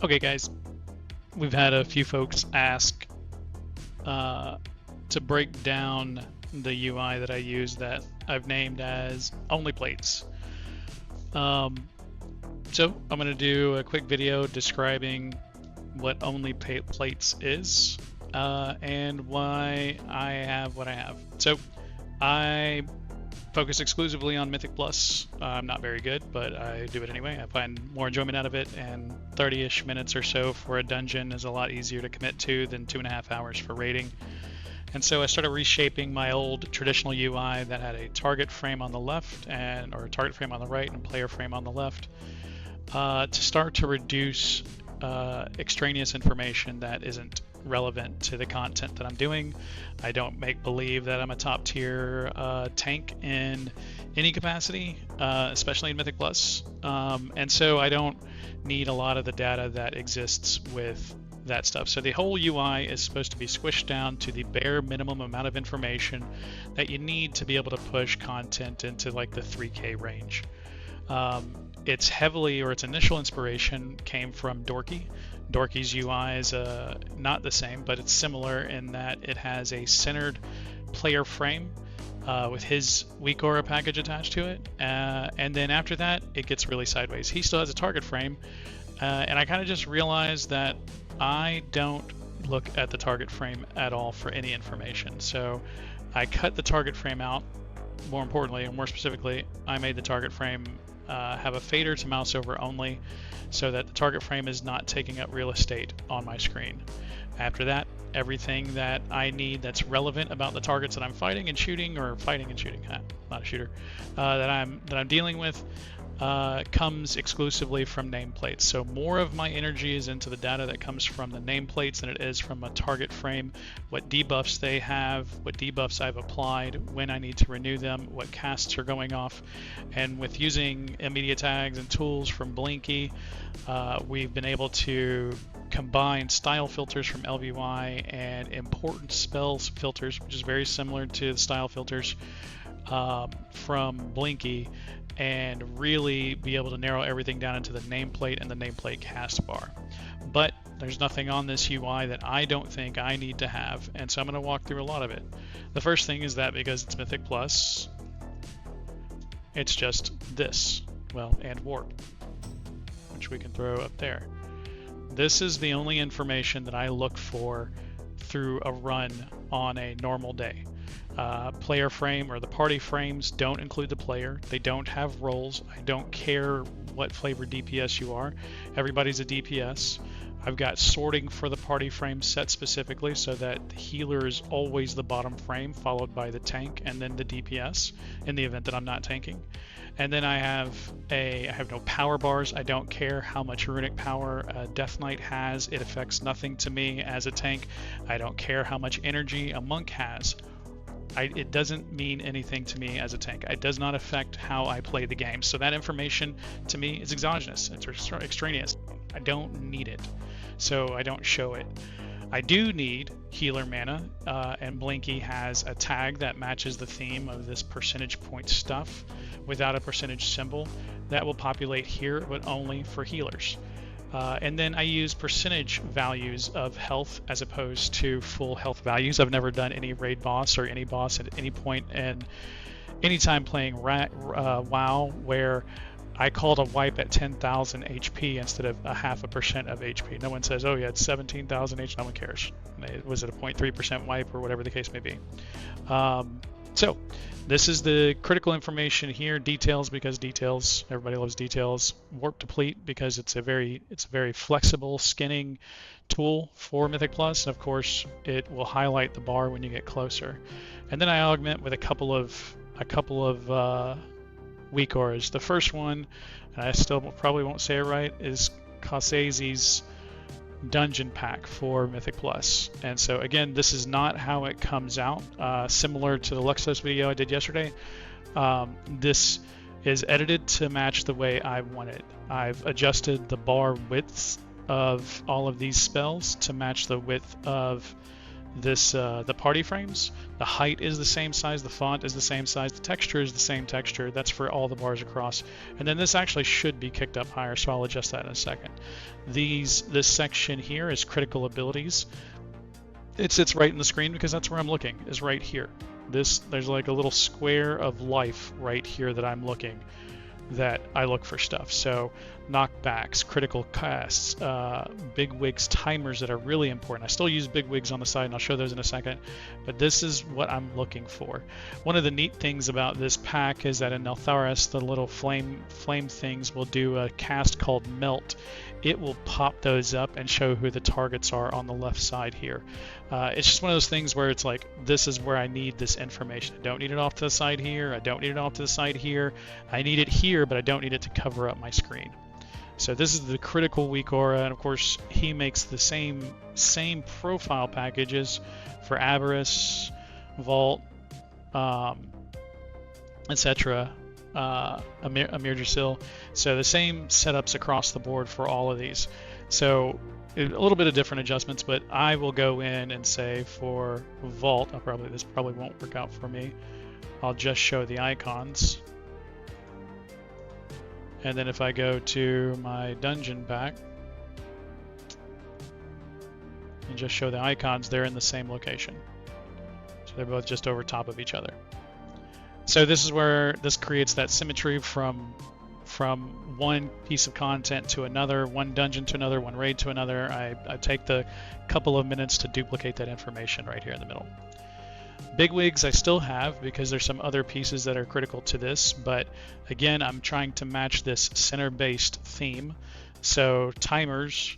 Okay, guys, we've had a few folks ask to break down the UI that I use that I've named as OnlyPlates. So I'm going to do a quick video describing what OnlyPlates is and why I have what I have. So I focus exclusively on Mythic Plus. I'm not very good, but I do it anyway. I find more enjoyment out of it, and 30-ish minutes or so for a dungeon is a lot easier to commit to than 2.5 hours for raiding. And so I started reshaping my old traditional UI that had a target frame on the left or a target frame on the right and player frame on the left to start to reduce extraneous information that isn't relevant to the content that I'm doing. I don't make believe that I'm a top tier tank in any capacity, especially in Mythic Plus. And so I don't need a lot of the data that exists with that stuff. So the whole UI is supposed to be squished down to the bare minimum amount of information that you need to be able to push content into like the 3K range. Its initial inspiration came from Dorky. Dorky's UI is not the same, but it's similar in that it has a centered player frame with his weak aura package attached to it. And then after that, it gets really sideways. He still has a target frame. And I kind of just realized that I don't look at the target frame at all for any information. So I cut the target frame out. More importantly, and more specifically, I made the target frame have a fader to mouse over only, so that the target frame is not taking up real estate on my screen. After that, everything that I need that's relevant about the targets that I'm fighting and shooting, not a shooter, that I'm dealing with, comes exclusively from nameplates. So more of my energy is into the data that comes from the nameplates than it is from a target frame, what debuffs they have, what debuffs I've applied, when I need to renew them, what casts are going off. And with using immediate tags and tools from Blinky, we've been able to combine style filters from LVY and important spells filters, which is very similar to the style filters from Blinky, and really be able to narrow everything down into the nameplate and the nameplate cast bar. But there's nothing on this UI that I don't think I need to have, and so I'm going to walk through a lot of it. The first thing is that because it's Mythic Plus, it's just this, and warp, which we can throw up there. This is the only information that I look for through a run on a normal day. Player frame or the party frames don't include the player. They don't have roles. I don't care what flavor DPS you are. Everybody's a DPS. I've got sorting for the party frame set specifically so that the healer is always the bottom frame, followed by the tank and then the DPS in the event that I'm not tanking. And then I have no power bars. I don't care how much runic power Death Knight has. It affects nothing to me as a tank. I don't care how much energy a monk has. It doesn't mean anything to me as a tank. It does not affect how I play the game. So that information to me is exogenous. It's extraneous. I don't need it, so I don't show it. I do need healer mana, and Blinky has a tag that matches the theme of this percentage point stuff without a percentage symbol that will populate here, but only for healers. And then I use percentage values of health as opposed to full health values. I've never done any raid boss or any boss at any point in any time playing WoW where I called a wipe at 10,000 HP instead of 0.5% of HP. No one says, oh yeah, it's 17,000 HP. No one cares. Was it a 0.3% wipe or whatever the case may be? So this is the critical information here. Details, because details, everybody loves details. Warp deplete, because it's a very flexible skinning tool for Mythic Plus, and of course it will highlight the bar when you get closer. And then I augment with a couple of weak auras. The first one, and I still probably won't say it right, is Kausazi's dungeon pack for Mythic Plus. And so again, this is not how it comes out. Similar to the Luxos video I did yesterday, this is edited to match the way I want it. I've adjusted the bar widths of all of these spells to match the width of this the party frames. The height is the same size, the font is the same size, the texture is the same texture. That's for all the bars across. And then this actually should be kicked up higher, so I'll adjust that in a second. This section here is critical abilities. It sits right in the screen because that's where I'm looking, is right here. There's like a little square of life right here that I'm looking, that I look for stuff. So knockbacks, critical casts, big wigs, timers that are really important. I still use big wigs on the side, and I'll show those in a second, but this is what I'm looking for. One of the neat things about this pack is that in Neltharis, the little flame things will do a cast called Melt. It will pop those up and show who the targets are on the left side here. It's just one of those things where it's like, this is where I need this information. I don't need it off to the side here. I don't need it off to the side here. I need it here, but I don't need it to cover up my screen. So this is the critical weak aura, and of course he makes the same profile packages for Avarice, Vault, etc. Amir Jasil. So the same setups across the board for all of these. So a little bit of different adjustments, but I will go in and say for Vault, this probably won't work out for me. I'll just show the icons. And then if I go to my dungeon pack and just show the icons, they're in the same location. So they're both just over top of each other. So this is where this creates that symmetry from one piece of content to another, one dungeon to another, one raid to another. I take the couple of minutes to duplicate that information right here in the middle. Bigwigs I still have because there's some other pieces that are critical to this, but again, I'm trying to match this center-based theme. So timers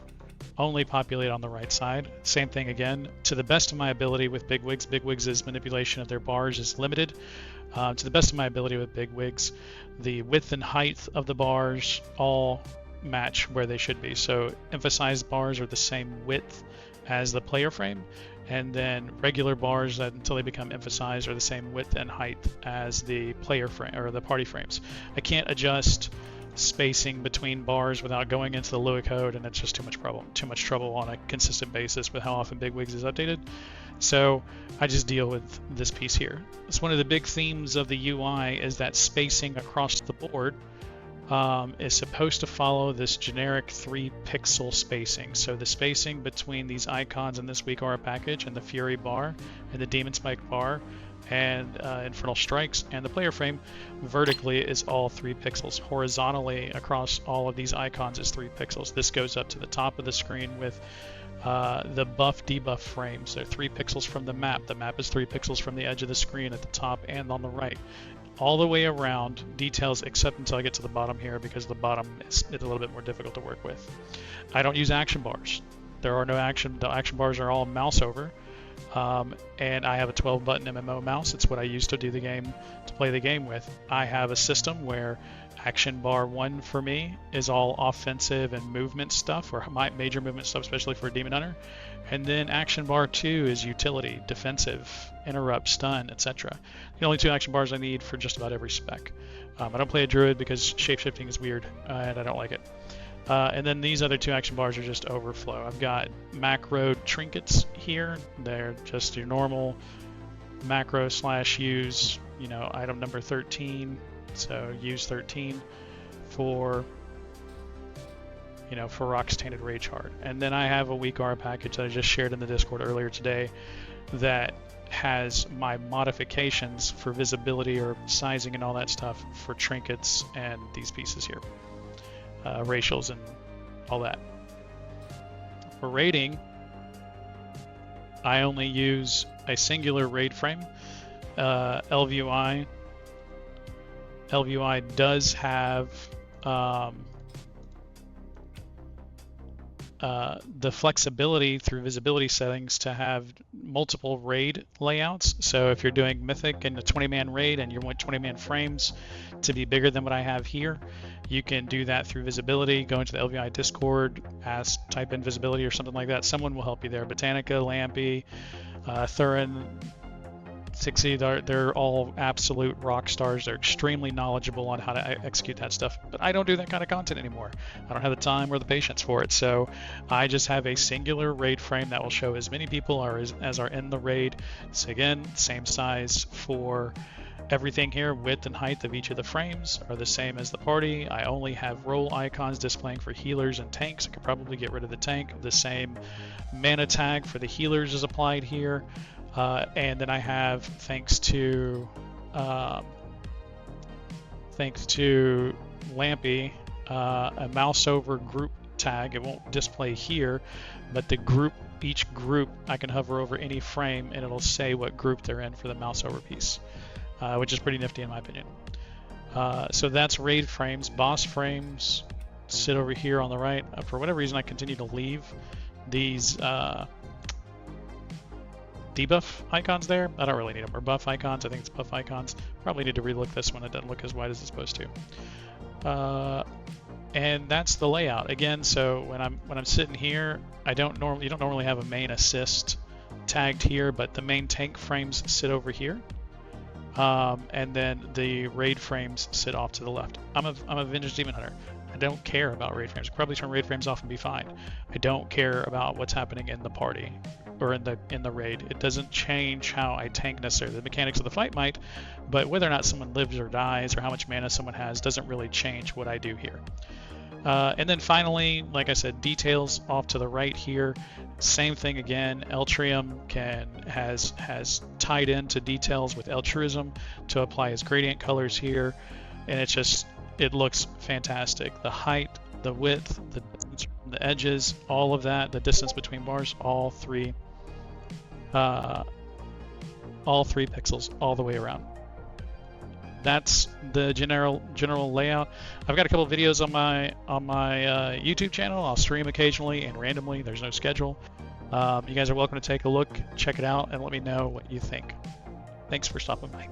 only populate on the right side. Same thing again, to the best of my ability with bigwigs. Bigwigs' manipulation of their bars is limited. To the best of my ability with bigwigs, the width and height of the bars all match where they should be. So emphasized bars are the same width as the player frame, and then regular bars that until they become emphasized are the same width and height as the player frame or the party frames. I can't adjust spacing between bars without going into the Lua code, and it's just too much trouble on a consistent basis with how often bigwigs is updated. So I just deal with this piece here. It's one of the big themes of the UI is that spacing across the board is supposed to follow this generic 3-pixel spacing. So the spacing between these icons in this weak aura package and the Fury bar and the Demon Spike bar and Infernal Strikes and the player frame vertically is all 3 pixels. Horizontally across all of these icons is 3 pixels. This goes up to the top of the screen with the buff debuff frames. They're 3 pixels from the map. The map is 3 pixels from the edge of the screen at the top and on the right. All the way around, details except until I get to the bottom here, because the bottom is a little bit more difficult to work with. I don't use action bars. There are no the action bars are all mouse over. And I have a 12-button MMO mouse. It's what I use to play the game with. I have a system where action bar 1 for me is all offensive and movement stuff, or my major movement stuff, especially for Demon Hunter. And then action bar 2 is utility, defensive, interrupt, stun, etc. The only 2 action bars I need for just about every spec. I don't play a druid because shapeshifting is weird and I don't like it. And then these other 2 action bars are just overflow. I've got macro trinkets here. They're just your normal macro / use, item number 13. So use 13 for Rock's Tainted Rage Heart. And then I have a weak aura package that I just shared in the Discord earlier today that has my modifications for visibility or sizing and all that stuff for trinkets and these pieces here. Racials and all that. For raiding, I only use a singular raid frame. LVUI does have the flexibility through visibility settings to have multiple raid layouts. So if you're doing Mythic and a 20-man raid and you want 20-man frames to be bigger than what I have here, you can do that through visibility. Go into the LVI Discord, type in visibility or something like that. Someone will help you there. Botanica, Lampy, Thurin, Sixty, they're all absolute rock stars. They're extremely knowledgeable on how to execute that stuff. But I don't do that kind of content anymore. I don't have the time or the patience for it. So I just have a singular raid frame that will show as many people as are in the raid. So again, same size for everything here. Width and height of each of the frames are the same as the party. I only have role icons displaying for healers and tanks. I could probably get rid of the tank. The same mana tag for the healers is applied here. And then I have, thanks to Lampy, a mouse over group tag. It won't display here, but the group, each group, I can hover over any frame and it'll say what group they're in for the mouse over piece, which is pretty nifty in my opinion. So that's raid frames. Boss frames sit over here on the right. For whatever reason, I continue to leave these debuff icons there. I don't really need them. Or buff icons. I think it's buff icons. Probably need to relook this one. It doesn't look as wide as it's supposed to. And that's the layout again. So when I'm sitting here, you don't normally have a main assist tagged here, but the main tank frames sit over here. And then the raid frames sit off to the left. I'm a vintage demon hunter. I don't care about raid frames. I could probably turn raid frames off and be fine. I don't care about what's happening in the party or in the raid. It doesn't change how I tank necessarily. The mechanics of the fight might, but whether or not someone lives or dies or how much mana someone has doesn't really change what I do here. And then finally, like I said, details off to the right here. Same thing again. Eltrium has tied into details with Eltruism to apply his gradient colors here, and it looks fantastic. The height, the width, the distance from the edges, all of that, the distance between bars, all three pixels all the way around. That's the general layout. I've got a couple of videos on my YouTube channel. I'll stream occasionally and randomly. There's no schedule. You guys are welcome to take a look, check it out, and let me know what you think. Thanks for stopping by.